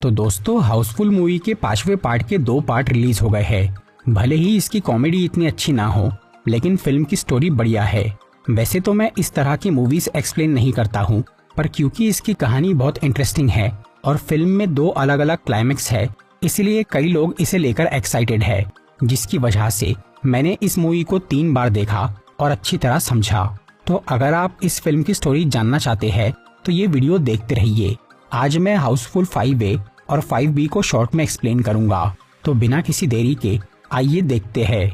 तो दोस्तों, हाउसफुल मूवी के 5वें पार्ट के 2 पार्ट रिलीज हो गए हैं। भले ही इसकी कॉमेडी इतनी अच्छी ना हो, लेकिन फिल्म की स्टोरी बढ़िया है। वैसे तो मैं इस तरह की मूवीज एक्सप्लेन नहीं करता हूँ, पर क्योंकि इसकी कहानी बहुत इंटरेस्टिंग है और फिल्म में 2 अलग अलग क्लाइमेक्स है, इसलिए कई लोग इसे लेकर एक्साइटेड है, जिसकी वजह से मैंने इस मूवी को 3 बार देखा और अच्छी तरह समझा। तो अगर आप इस फिल्म की स्टोरी जानना चाहते हैं तो ये वीडियो देखते रहिए। आज मैं हाउसफुल 5A और 5B को शॉर्ट में एक्सप्लेन करूंगा, तो बिना किसी देरी के आइए देखते हैं।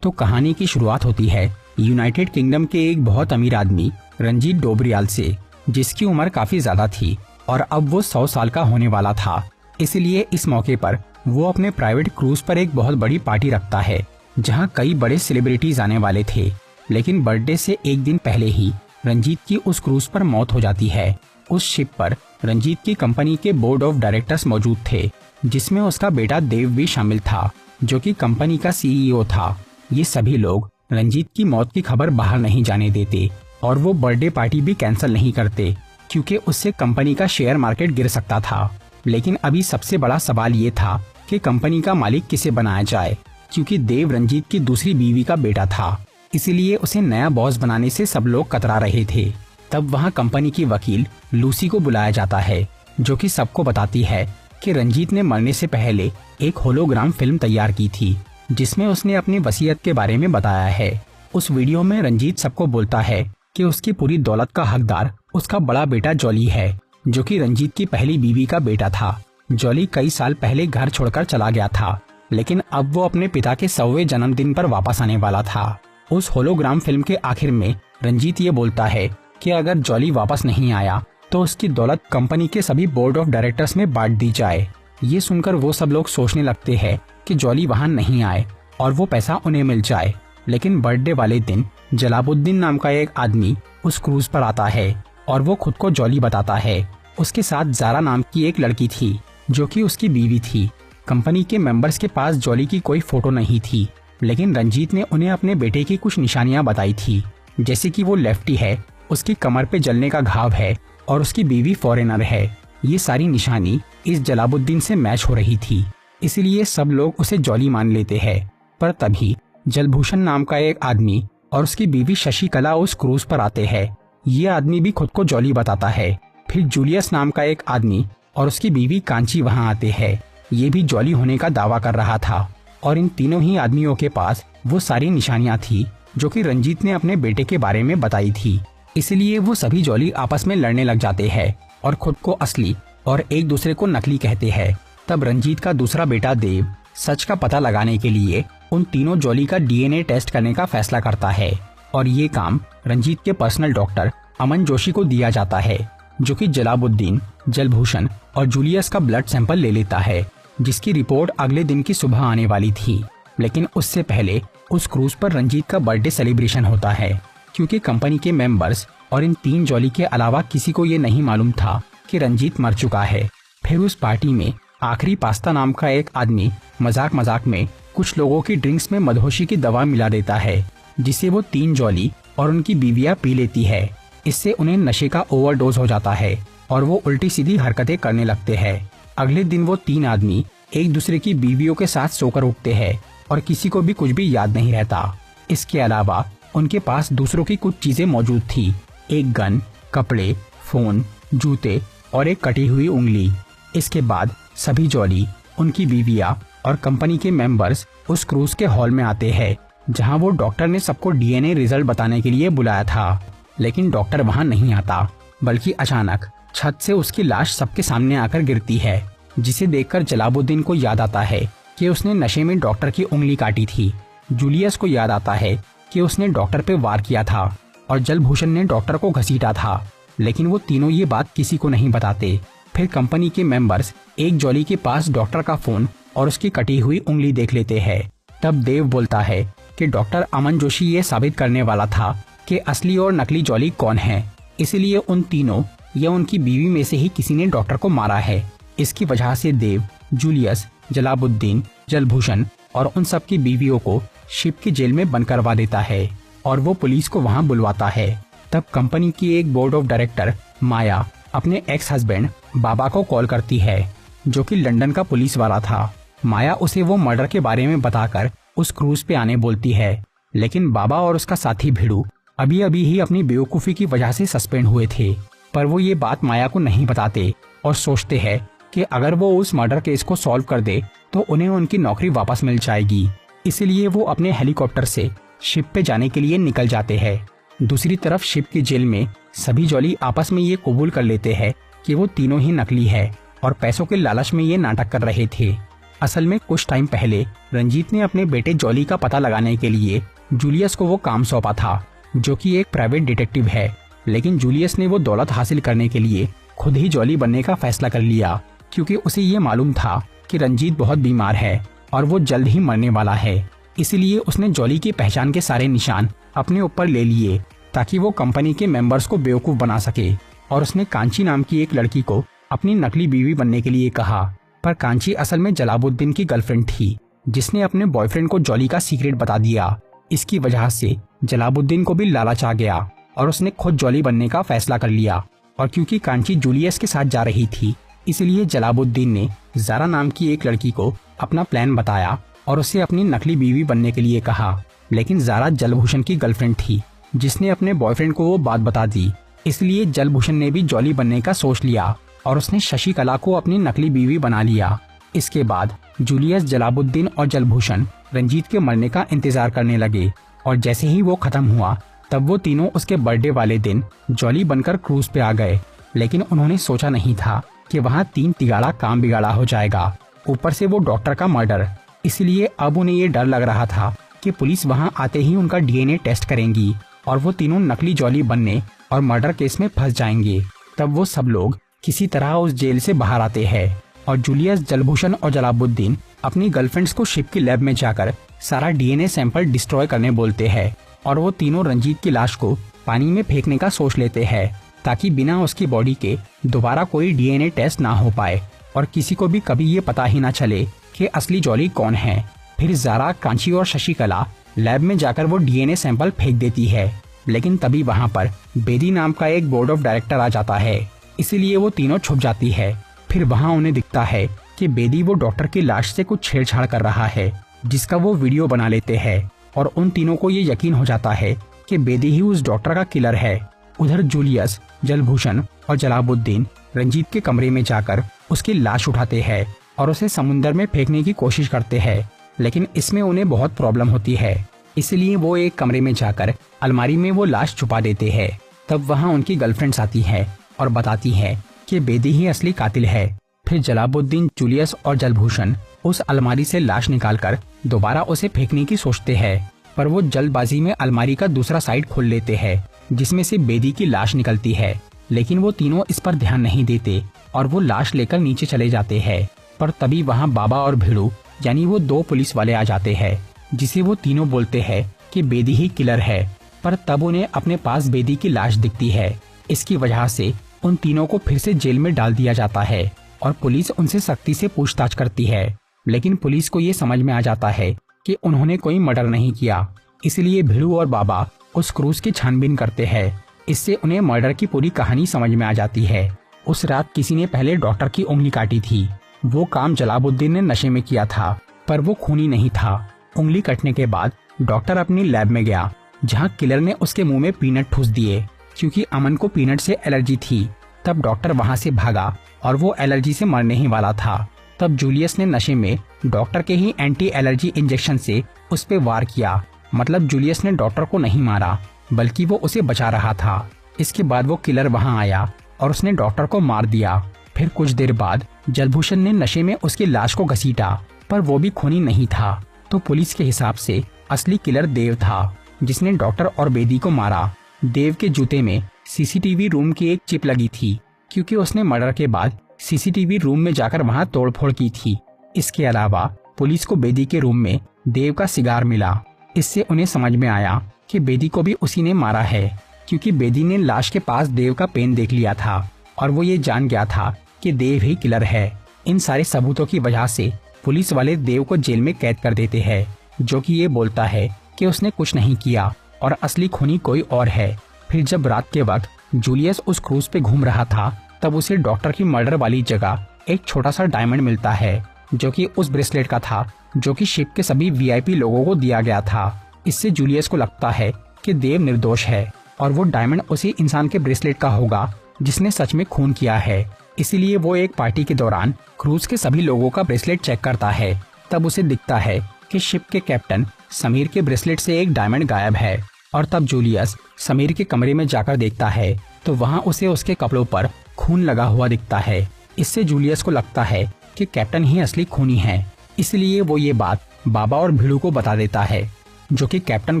तो कहानी की शुरुआत होती है यूनाइटेड किंगडम के एक बहुत अमीर आदमी रंजीत डोबरियाल से, जिसकी उम्र काफी ज्यादा थी और अब वो 100 साल का होने वाला था। इसलिए इस मौके पर वो अपने प्राइवेट क्रूज पर एक बहुत बड़ी पार्टी रखता है, जहां कई बड़े सेलिब्रिटीज आने वाले थे। लेकिन बर्थडे से एक दिन पहले ही रंजीत की उस क्रूज पर मौत हो जाती है। उस शिप पर रंजीत की कंपनी के बोर्ड ऑफ डायरेक्टर्स मौजूद थे, जिसमें उसका बेटा देव भी शामिल था, जो कि कंपनी का CEO था। ये सभी लोग रंजीत की मौत की खबर बाहर नहीं जाने देते और वो बर्थडे पार्टी भी कैंसिल नहीं करते, क्योंकि उससे कंपनी का शेयर मार्केट गिर सकता था। लेकिन अभी सबसे बड़ा सवाल ये था कि कंपनी का मालिक किसे बनाया जाए, क्योंकि देव रंजीत की दूसरी बीवी का बेटा था। इसीलिए उसे नया बॉस बनाने से सब लोग कतरा रहे थे। तब वहाँ कंपनी की वकील लूसी को बुलाया जाता है, जो कि सबको बताती है कि रंजीत ने मरने से पहले एक होलोग्राम फिल्म तैयार की थी, जिसमें उसने अपनी वसीयत के बारे में बताया है। उस वीडियो में रंजीत सबको बोलता है कि उसकी पूरी दौलत का हकदार उसका बड़ा बेटा जॉली है, जो कि रंजीत की पहली बीवी का बेटा था। जॉली कई साल पहले घर छोड़कर चला गया था, लेकिन अब वो अपने पिता के 100वें जन्मदिन पर वापस आने वाला था। उस होलोग्राम फिल्म के आखिर में रंजीत ये बोलता है कि अगर जॉली वापस नहीं आया तो उसकी दौलत कंपनी के सभी बोर्ड ऑफ डायरेक्टर्स में बांट दी जाए। ये सुनकर वो सब लोग सोचने लगते हैं कि जॉली वहाँ नहीं आए और वो पैसा उन्हें मिल जाए। लेकिन बर्थडे वाले दिन जलाबुद्दीन नाम का एक आदमी उस क्रूज पर आता है और वो खुद को जॉली बताता है। उसके साथ जारा नाम की एक लड़की थी, जो कि उसकी बीवी थी। कंपनी के मेंबर्स के पास जॉली की कोई फोटो नहीं थी, लेकिन रंजीत ने उन्हें अपने बेटे की कुछ निशानियां बताई थी, जैसे कि वो लेफ्टी है, उसकी कमर पे जलने का घाव है और उसकी बीवी फॉरेनर है। ये सारी निशानी इस जलाबुद्दीन से मैच हो रही थी, इसीलिए सब लोग उसे जॉली मान लेते हैं। पर तभी जलभूषण नाम का एक आदमी और उसकी बीवी शशिकला उस क्रूज पर आते हैं। ये आदमी भी खुद को जॉली बताता है। फिर जूलियस नाम का एक आदमी और उसकी बीवी कांची वहाँ आते हैं। ये भी जॉली होने का दावा कर रहा था और इन तीनों ही आदमियों के पास वो सारी निशानियां थी जो कि रंजीत ने अपने बेटे के बारे में बताई थी। इसलिए वो सभी जॉली आपस में लड़ने लग जाते हैं और खुद को असली और एक दूसरे को नकली कहते हैं। तब रंजीत का दूसरा बेटा देव सच का पता लगाने के लिए उन तीनों जॉली का DNA टेस्ट करने का फैसला करता है और ये काम रंजीत के पर्सनल डॉक्टर अमन जोशी को दिया जाता है, जो कि जलाबुद्दीन, जलभूषण और जूलियस का ब्लड सैंपल ले लेता है, जिसकी रिपोर्ट अगले दिन की सुबह आने वाली थी। लेकिन उससे पहले उस क्रूज पर रंजीत का बर्थडे सेलिब्रेशन होता है, क्योंकि कंपनी के मेंबर्स और इन 3 जॉली के अलावा किसी को ये नहीं मालूम था कि रंजीत मर चुका है। फिर उस पार्टी में आखिरी पास्ता नाम का एक आदमी मजाक मजाक में कुछ लोगों की ड्रिंक्स में मधोशी की दवा मिला देता है, जिसे वो 3 जॉली और उनकी बीवियां पी लेती है। इससे उन्हें नशे का ओवरडोज हो जाता है और वो उल्टी सीधी हरकतें करने लगते हैं। अगले दिन वो 3 आदमी एक दूसरे की बीवियों के साथ सोकर उठते हैं और किसी को भी कुछ भी याद नहीं रहता। इसके अलावा उनके पास दूसरों की कुछ चीजें मौजूद थी, एक गन, कपड़े, फोन, जूते और एक कटी हुई उंगली। इसके बाद सभी जॉली, उनकी बीवियां और कंपनी के मेंबर्स उस क्रूज के हॉल में आते हैं, जहां वो डॉक्टर ने सबको DNA रिजल्ट बताने के लिए बुलाया था। लेकिन डॉक्टर वहां नहीं आता, बल्कि अचानक छत से उसकी लाश सबके सामने आकर गिरती है, जिसे देखकर जलाबुद्दीन को याद आता है कि उसने नशे में डॉक्टर की उंगली काटी थी। जूलियस को याद आता है कि उसने डॉक्टर पे वार किया था और जलभूषण ने डॉक्टर को घसीटा था। लेकिन वो तीनों ये बात किसी को नहीं बताते। फिर कंपनी के मेंबर्स एक जॉली के पास डॉक्टर का फोन और उसकी कटी हुई उंगली देख लेते हैं। तब देव बोलता है कि डॉक्टर अमन जोशी ये साबित करने वाला था कि असली और नकली जॉली कौन है, इसलिए उन तीनों या उनकी बीवी में से ही किसी ने डॉक्टर को मारा है। इसकी वजह से देव, जूलियस, जलाबुद्दीन, जलभूषण और उन सब की बीवियों को शिप की जेल में बंद करवा देता है। और वो पुलिस को वहां बुलवाता है। तब कंपनी की एक बोर्ड ऑफ डायरेक्टर माया अपने एक्स हस्बैंड बाबा को कॉल करती है, जो कि लंदन का पुलिस वाला था। माया उसे वो मर्डर के बारे में बताकर उस क्रूज पे आने बोलती है, लेकिन बाबा और उसका साथी भिड़ू अभी अभी ही अपनी बेवकूफ़ी की वजह से सस्पेंड हुए थे। पर वो ये बात माया को नहीं बताते और सोचते हैं कि अगर वो उस मर्डर केस को सॉल्व कर दे तो उन्हें उनकी नौकरी वापस मिल जाएगी। इसलिए वो अपने हेलीकॉप्टर से शिप पे जाने के लिए निकल जाते हैं। दूसरी तरफ शिप की जेल में सभी जॉली आपस में ये कबूल कर लेते हैं कि वो तीनों ही नकली है और पैसों के लालच में ये नाटक कर रहे थे। असल में कुछ टाइम पहले रंजीत ने अपने बेटे जॉली का पता लगाने के लिए जूलियस को वो काम सौंपा था, जो कि एक प्राइवेट डिटेक्टिव है। लेकिन जूलियस ने वो दौलत हासिल करने के लिए खुद ही जॉली बनने का फैसला कर लिया, क्योंकि उसे ये मालूम था कि रंजीत बहुत बीमार है और वो जल्द ही मरने वाला है। इसलिए उसने जॉली की पहचान के सारे निशान अपने ऊपर ले लिए ताकि वो कंपनी के मेंबर्स को बेवकूफ बना सके। और उसने कांची नाम की एक लड़की को अपनी नकली बीवी बनने के लिए कहा। पर कांची असल में जलालुद्दीन की गर्लफ्रेंड थी, जिसने अपने बॉयफ्रेंड को जॉली का सीक्रेट बता दिया। इसकी वजह से जलालुद्दीन को भी लालच आ गया और उसने खुद जॉली बनने का फैसला कर लिया। और क्योंकि कांची जूलियस के साथ जा रही थी, इसलिए जलालुद्दीन ने ज़ारा नाम की एक लड़की को अपना प्लान बताया और उसे अपनी नकली बीवी बनने के लिए कहा। लेकिन ज़ारा जलभूषण की गर्लफ्रेंड थी, जिसने अपने बॉयफ्रेंड को वो बात बता दी। इसलिए जलभूषण ने भी जॉली बनने का सोच लिया और उसने शशिकला को अपनी नकली बीवी बना लिया। इसके बाद जूलियस, जलालुद्दीन और जलभूषण रंजीत के मरने का इंतजार करने लगे। और जैसे ही वो खत्म हुआ तब वो तीनों उसके बर्थडे वाले दिन जॉली बनकर क्रूज पे आ गए। लेकिन उन्होंने सोचा नहीं था कि वहाँ 3 तिगाड़ा काम बिगाड़ा हो जाएगा, ऊपर से वो डॉक्टर का मर्डर। इसलिए अब उन्हें ये डर लग रहा था कि पुलिस वहाँ आते ही उनका डीएनए टेस्ट करेंगी और वो तीनों नकली जॉली बनने और मर्डर केस में फंस जाएंगे। तब वो सब लोग किसी तरह उस जेल से बाहर आते हैं और जूलियस, जलभूषण और जलालुद्दीन अपनी गर्लफ्रेंड्स को शिप की लैब में जाकर सारा डीएनए सैंपल डिस्ट्रॉय करने बोलते हैं। और वो तीनों रंजीत की लाश को पानी में फेंकने का सोच लेते हैं ताकि बिना उसकी बॉडी के दोबारा कोई डीएनए टेस्ट ना हो पाए और किसी को भी कभी ये पता ही ना चले कि असली जॉली कौन है। फिर ज़ारा, कांची और शशिकला लैब में जाकर वो डीएनए सैंपल फेंक देती है। लेकिन तभी वहाँ पर बेदी नाम का एक बोर्ड ऑफ डायरेक्टर आ जाता है, इसीलिए वो तीनों छुप जाती है। फिर वहाँ उन्हें दिखता है कि बेदी वो डॉक्टर की लाश से कुछ छेड़छाड़ कर रहा है, जिसका वो वीडियो बना लेते हैं। और उन तीनों को ये यकीन हो जाता है कि बेदी ही उस डॉक्टर का किलर है। उधर जूलियस, जलभूषण और जलालुद्दीन रंजीत के कमरे में जाकर उसकी लाश उठाते हैं और उसे समुंदर में फेंकने की कोशिश करते हैं। लेकिन इसमें उन्हें बहुत प्रॉब्लम होती है, इसलिए वो एक कमरे में जाकर अलमारी में वो लाश छुपा देते हैं। तब वहाँ उनकी गर्लफ्रेंड्स आती है और बताती है कि बेदी ही असली कातिल है। फिर जलालुद्दीन, जूलियस और जलभूषण उस अलमारी से लाश निकालकर दोबारा उसे फेंकने की सोचते हैं, पर वो जल्दबाजी में अलमारी का दूसरा साइड खोल लेते हैं, जिसमें से बेदी की लाश निकलती है। लेकिन वो तीनों इस पर ध्यान नहीं देते और वो लाश लेकर नीचे चले जाते हैं। पर तभी वहाँ बाबा और भिड़ू यानी वो 2 पुलिस वाले आ जाते हैं, जिसे वो तीनों बोलते हैं कि बेदी ही किलर है। पर तब उन्हें अपने पास बेदी की लाश दिखती है। इसकी वजह से उन तीनों को फिर से जेल में डाल दिया जाता है और पुलिस उनसे सख्ती से पूछताछ करती है। लेकिन पुलिस को ये समझ में आ जाता है कि उन्होंने कोई मर्डर नहीं किया, इसलिए भिड़ू और बाबा उस क्रूज की छानबीन करते हैं। इससे उन्हें मर्डर की पूरी कहानी समझ में आ जाती है। उस रात किसी ने पहले डॉक्टर की उंगली काटी थी। वो काम जलालुद्दीन ने नशे में किया था, पर वो खूनी नहीं था। उंगली कटने के बाद डॉक्टर अपनी लैब में गया, जहाँ किलर ने उसके मुंह में पीनट ठूस दिए, क्योंकि अमन को पीनट से एलर्जी थी। तब डॉक्टर वहाँ से भागा और वो एलर्जी से मरने ही वाला था। तब जूलियस ने नशे में डॉक्टर के ही एंटी एलर्जी इंजेक्शन से उस पे वार किया। मतलब जूलियस ने डॉक्टर को नहीं मारा, बल्कि वो उसे बचा रहा था। इसके बाद वो किलर वहाँ आया और उसने डॉक्टर को मार दिया। फिर कुछ देर बाद जलभूषण ने नशे में उसकी लाश को घसीटा, पर वो भी खूनी नहीं था। तो पुलिस के हिसाब से असली किलर देव था, जिसने डॉक्टर और बेदी को मारा। देव के जूते में सीसीटीवी रूम की एक चिप लगी थी, क्योंकि उसने मर्डर के बाद सीसीटीवी रूम में जाकर वहां तोड़फोड़ की थी। इसके अलावा पुलिस को बेदी के रूम में देव का सिगार मिला। इससे उन्हें समझ में आया कि बेदी को भी उसी ने मारा है, क्योंकि बेदी ने लाश के पास देव का पेन देख लिया था और वो ये जान गया था कि देव ही किलर है। इन सारे सबूतों की वजह से पुलिस वाले देव को जेल में कैद कर देते हैं, जो कि ये बोलता है कि उसने कुछ नहीं किया और असली खूनी कोई और है। फिर जब रात के वक्त जूलियस उस क्रूज पे घूम रहा था, तब उसे डॉक्टर की मर्डर वाली जगह एक छोटा सा डायमंड मिलता है, जो कि उस ब्रेसलेट का था, जो कि शिप के सभी वीआईपी लोगों को दिया गया था। इससे जूलियस को लगता है कि देव निर्दोष है और वो डायमंड उसी इंसान के ब्रेसलेट का होगा जिसने सच में खून किया है। इसीलिए वो एक पार्टी के दौरान क्रूज के सभी लोगों का ब्रेसलेट चेक करता है। तब उसे दिखता है कि शिप के कैप्टन समीर के ब्रेसलेट से एक डायमंड गायब है। और तब जूलियस समीर के कमरे में जाकर देखता है तो वहाँ उसे उसके कपड़ों पर खून लगा हुआ दिखता है। इससे जूलियस को लगता है कि कैप्टन ही असली खूनी है। इसलिए वो ये बात बाबा और भिड़ू को बता देता है, जो कि कैप्टन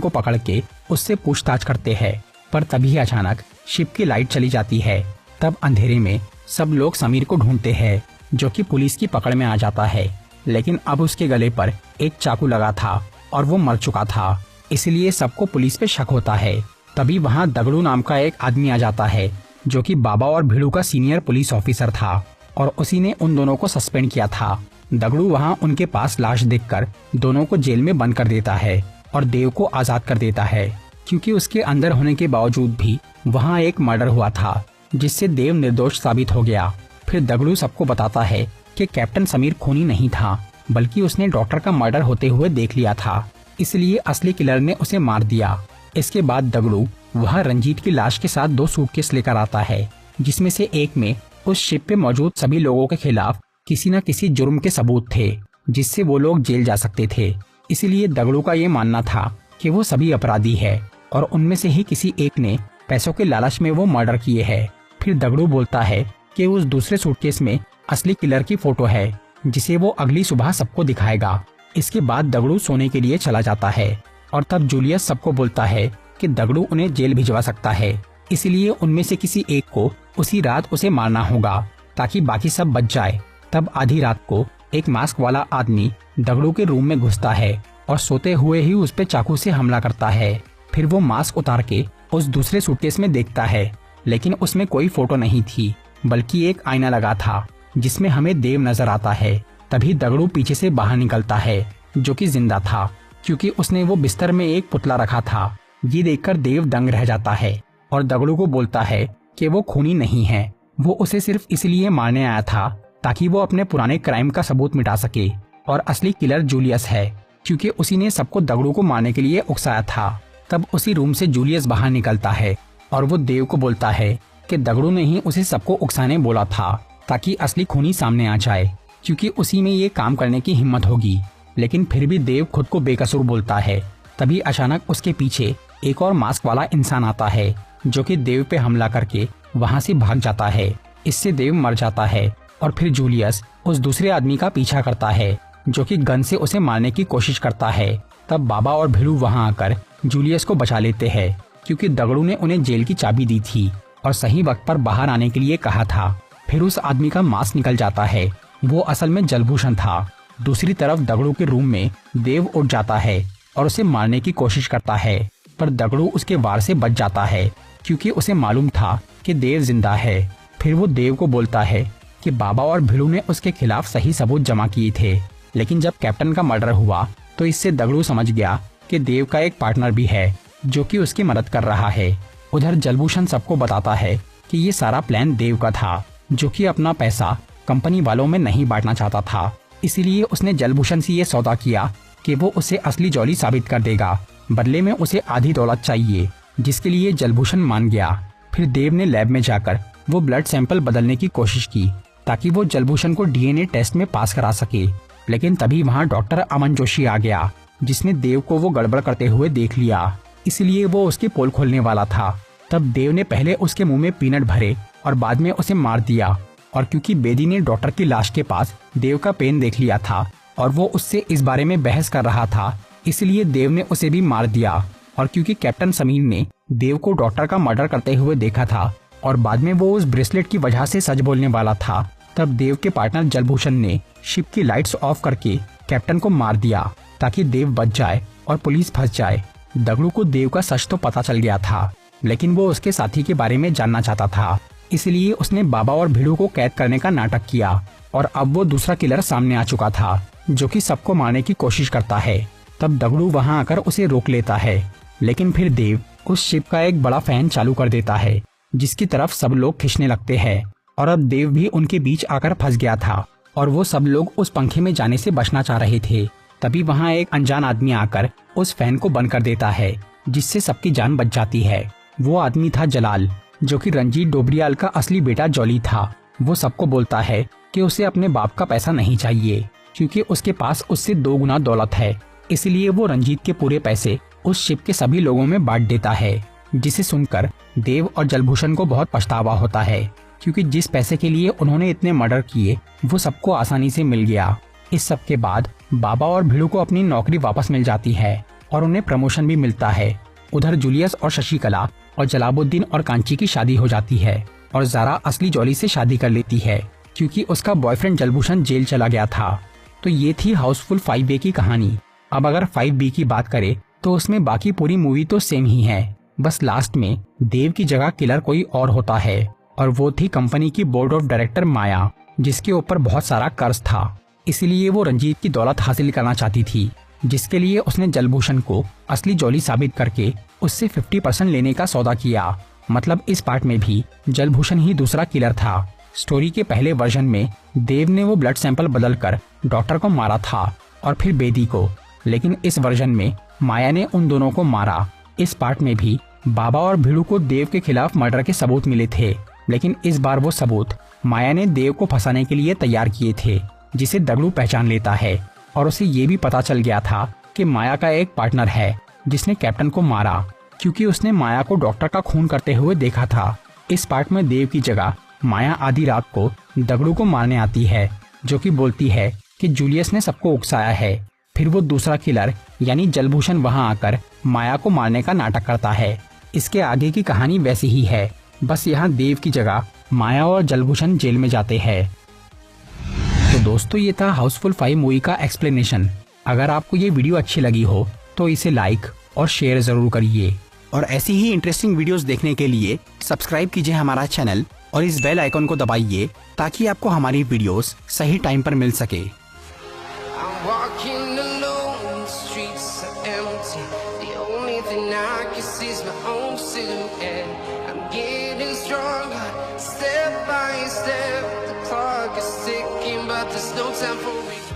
को पकड़ के उससे पूछताछ करते हैं। पर तभी अचानक शिप की लाइट चली जाती है। तब अंधेरे में सब लोग समीर को ढूंढते हैं, जो कि पुलिस की पकड़ में आ जाता है। लेकिन अब उसके गले पर एक चाकू लगा था और वो मर चुका था। इसलिए सबको पुलिस पे शक होता है। तभी वहाँ दगड़ू नाम का एक आदमी आ जाता है, जो कि बाबा और भिड़ू का सीनियर पुलिस ऑफिसर था और उसी ने उन दोनों को सस्पेंड किया था। दगड़ू वहाँ उनके पास लाश देखकर दोनों को जेल में बंद कर देता है और देव को आजाद कर देता है, क्योंकि उसके अंदर होने के बावजूद भी वहाँ एक मर्डर हुआ था, जिससे देव निर्दोष साबित हो गया। फिर दगड़ू सबको बताता है कि कैप्टन समीर खूनी नहीं था, बल्कि उसने डॉक्टर का मर्डर होते हुए देख लिया था, इसलिए असली किलर ने उसे मार दिया। इसके बाद दगड़ू वहाँ रंजीत की लाश के साथ 2 सूटकेस लेकर आता है, जिसमें से एक में उस शिप पे मौजूद सभी लोगों के खिलाफ किसी न किसी जुर्म के सबूत थे, जिससे वो लोग जेल जा सकते थे। इसलिए दगड़ू का ये मानना था कि वो सभी अपराधी है और उनमें से ही किसी एक ने पैसों के लालच में वो मर्डर किए है। फिर दगड़ू बोलता है कि उस दूसरे सूटकेस में असली किलर की फोटो है, जिसे वो अगली सुबह सबको दिखाएगा। इसके बाद दगड़ू सोने के लिए चला जाता है और तब जूलियस सबको बोलता है कि दगड़ू उन्हें जेल भिजवा सकता है, इसलिए उनमें से किसी एक को उसी रात उसे मारना होगा ताकि बाकी सब बच जाए। तब आधी रात को एक मास्क वाला आदमी दगड़ू के रूम में घुसता है और सोते हुए ही उस पे चाकू से हमला करता है। फिर वो मास्क उतार के उस दूसरे सूटकेस में देखता है, लेकिन उसमें कोई फोटो नहीं थी, बल्कि एक आईना लगा था जिसमें हमें देव नजर आता है। तभी दगड़ू पीछे से बाहर निकलता है, जो कि जिंदा था, क्योंकि उसने वो बिस्तर में एक पुतला रखा था। ये देखकर देव दंग रह जाता है और दगड़ू को बोलता है कि वो खूनी नहीं है, वो उसे सिर्फ इसलिए मारने आया था ताकि वो अपने पुराने क्राइम का सबूत मिटा सके। और असली किलर जूलियस है, क्योंकि उसी ने सबको दगड़ू को मारने के लिए उकसाया था। तब उसी रूम से जूलियस बाहर निकलता है और वो देव को बोलता है कि दगड़ू ने ही उसे सबको उकसाने बोला था ताकि असली खूनी सामने आ जाए, क्योंकि उसी में ये काम करने की हिम्मत होगी। लेकिन फिर भी देव खुद को बेकसूर बोलता है। तभी अचानक उसके पीछे एक और मास्क वाला इंसान आता है, जो कि देव पे हमला करके वहाँ से भाग जाता है। इससे देव मर जाता है और फिर जूलियस उस दूसरे आदमी का पीछा करता है, जो कि गन से उसे मारने की कोशिश करता है। तब बाबा और भिड़ू वहाँ आकर जूलियस को बचा लेते हैं, क्योंकि दगड़ू ने उन्हें जेल की चाबी दी थी और सही वक्त पर बाहर आने के लिए कहा था। फिर उस आदमी का मास्क निकल जाता है, वो असल में जलभूषण था। दूसरी तरफ दगड़ू के रूम में देव उठ जाता है और उसे मारने की कोशिश करता है, पर दगड़ू उसके वार से बच जाता है, क्योंकि उसे मालूम था कि देव जिंदा है। फिर वो देव को बोलता है कि बाबा और भिड़ू ने उसके खिलाफ सही सबूत जमा किए थे, लेकिन जब कैप्टन का मर्डर हुआ तो इससे दगड़ू समझ गया कि देव का एक पार्टनर भी है, जो कि उसकी मदद कर रहा है। उधर जलभूषण सबको बताता है कि ये सारा प्लान देव का था, जो कि अपना पैसा कंपनी वालों में नहीं बांटना चाहता था। इसीलिए उसने जलभूषण से ये सौदा किया कि वो उसे असली जॉली साबित कर देगा, बदले में उसे आधी दौलत चाहिए, जिसके लिए जलभूषण मान गया। फिर देव ने लैब में जाकर वो ब्लड सैंपल बदलने की कोशिश की ताकि वो जलभूषण को डीएनए टेस्ट में पास करा सके, लेकिन तभी वहाँ डॉक्टर अमन जोशी आ गया, जिसने देव को वो गड़बड़ करते हुए देख लिया, इसलिए वो उसकी पोल खोलने वाला था। तब देव ने पहले उसके मुंह में पीनट भरे और बाद में उसे मार दिया। और क्योंकि बेदी ने डॉक्टर की लाश के पास देव का पेन देख लिया था और वो उससे इस बारे में बहस कर रहा था, इसलिए देव ने उसे भी मार दिया। और क्योंकि कैप्टन समीर ने देव को डॉक्टर का मर्डर करते हुए देखा था और बाद में वो उस ब्रेसलेट की वजह से सच बोलने वाला था, तब देव के पार्टनर जलभूषण ने शिप की लाइट्स ऑफ करके कैप्टन को मार दिया ताकि देव बच जाए और पुलिस फंस जाए। दगड़ू को देव का सच तो पता चल गया था, लेकिन वो उसके साथी के बारे में जानना चाहता था, इसलिए उसने बाबा और भिड़ू को कैद करने का नाटक किया। और अब वो दूसरा किलर सामने आ चुका था, जो कि सबको मारने की कोशिश करता है। तब दगड़ू वहां आकर उसे रोक लेता है लेकिन फिर देव उस शिप का एक बड़ा फैन चालू कर देता है जिसकी तरफ सब लोग खींचने लगते हैं और अब देव भी उनके बीच आकर फंस गया था और वो सब लोग उस पंखे में जाने से बचना चाह रहे थे। तभी वहाँ एक अनजान आदमी आकर उस फैन को बंद कर देता है जिससे सबकी जान बच जाती है। वो आदमी था जलाल, जो कि रंजीत डोबरियाल का असली बेटा जॉली था। वो सबको बोलता है कि उसे अपने बाप का पैसा नहीं चाहिए क्योंकि उसके पास उससे 2 गुना दौलत है। इसलिए वो रंजीत के पूरे पैसे उस शिप के सभी लोगों में बांट देता है, जिसे सुनकर देव और जलभूषण को बहुत पछतावा होता है क्योंकि जिस पैसे के लिए उन्होंने इतने मर्डर किए वो सबको आसानी से मिल गया। इस सब के बाद बाबा और भिड़ू को अपनी नौकरी वापस मिल जाती है और उन्हें प्रमोशन भी मिलता है। उधर जूलियस और शशिकला और जलाबुद्दीन और कांची की शादी हो जाती है और ज़ारा असली जॉली से शादी कर लेती है क्योंकि उसका बॉयफ्रेंड जलभूषण जेल चला गया था। तो ये थी हाउसफुल 5A की कहानी। अब अगर 5B की बात करें तो उसमें बाकी पूरी मूवी तो सेम ही है, बस लास्ट में देव की जगह किलर कोई और होता है और वो थी कंपनी की बोर्ड ऑफ डायरेक्टर माया, जिसके ऊपर बहुत सारा कर्ज था। इसलिए वो रंजीत की दौलत हासिल करना चाहती थी, जिसके लिए उसने जलभूषण को असली जॉली साबित करके उससे 50% लेने का सौदा किया। मतलब इस पार्ट में भी जलभूषण ही दूसरा किलर था। स्टोरी के पहले वर्जन में देव ने वो ब्लड सैंपल बदलकर डॉक्टर को मारा था और फिर बेदी को, लेकिन इस वर्जन में माया ने उन दोनों को मारा। इस पार्ट में भी बाबा और भिड़ू को देव के खिलाफ मर्डर के सबूत मिले थे, लेकिन इस बार वो सबूत माया ने देव को फंसाने के लिए तैयार किए थे, जिसे दगड़ू पहचान लेता है और उसे ये भी पता चल गया था कि माया का एक पार्टनर है जिसने कैप्टन को मारा, क्योंकि उसने माया को डॉक्टर का खून करते हुए देखा था। इस पार्ट में देव की जगह माया आधी रात को दगड़ू को मारने आती है, जो कि बोलती है कि जूलियस ने सबको उकसाया है। फिर वो दूसरा किलर यानी जलभूषण वहां आकर माया को मारने का नाटक करता है। इसके आगे की कहानी वैसी ही है, बस यहाँ देव की जगह माया और जलभूषण जेल में जाते हैं। तो दोस्तों ये था हाउसफुल 5 मूवी का एक्सप्लेनेशन। अगर आपको ये वीडियो अच्छी लगी हो तो इसे लाइक और शेयर जरूर करिए और ऐसी ही इंटरेस्टिंग वीडियोस देखने के लिए सब्सक्राइब कीजिए हमारा चैनल और इस बेल आइकन को दबाइए ताकि आपको हमारी वीडियोस सही टाइम पर मिल सके। Step by step, the clock is ticking, but there's no time for me.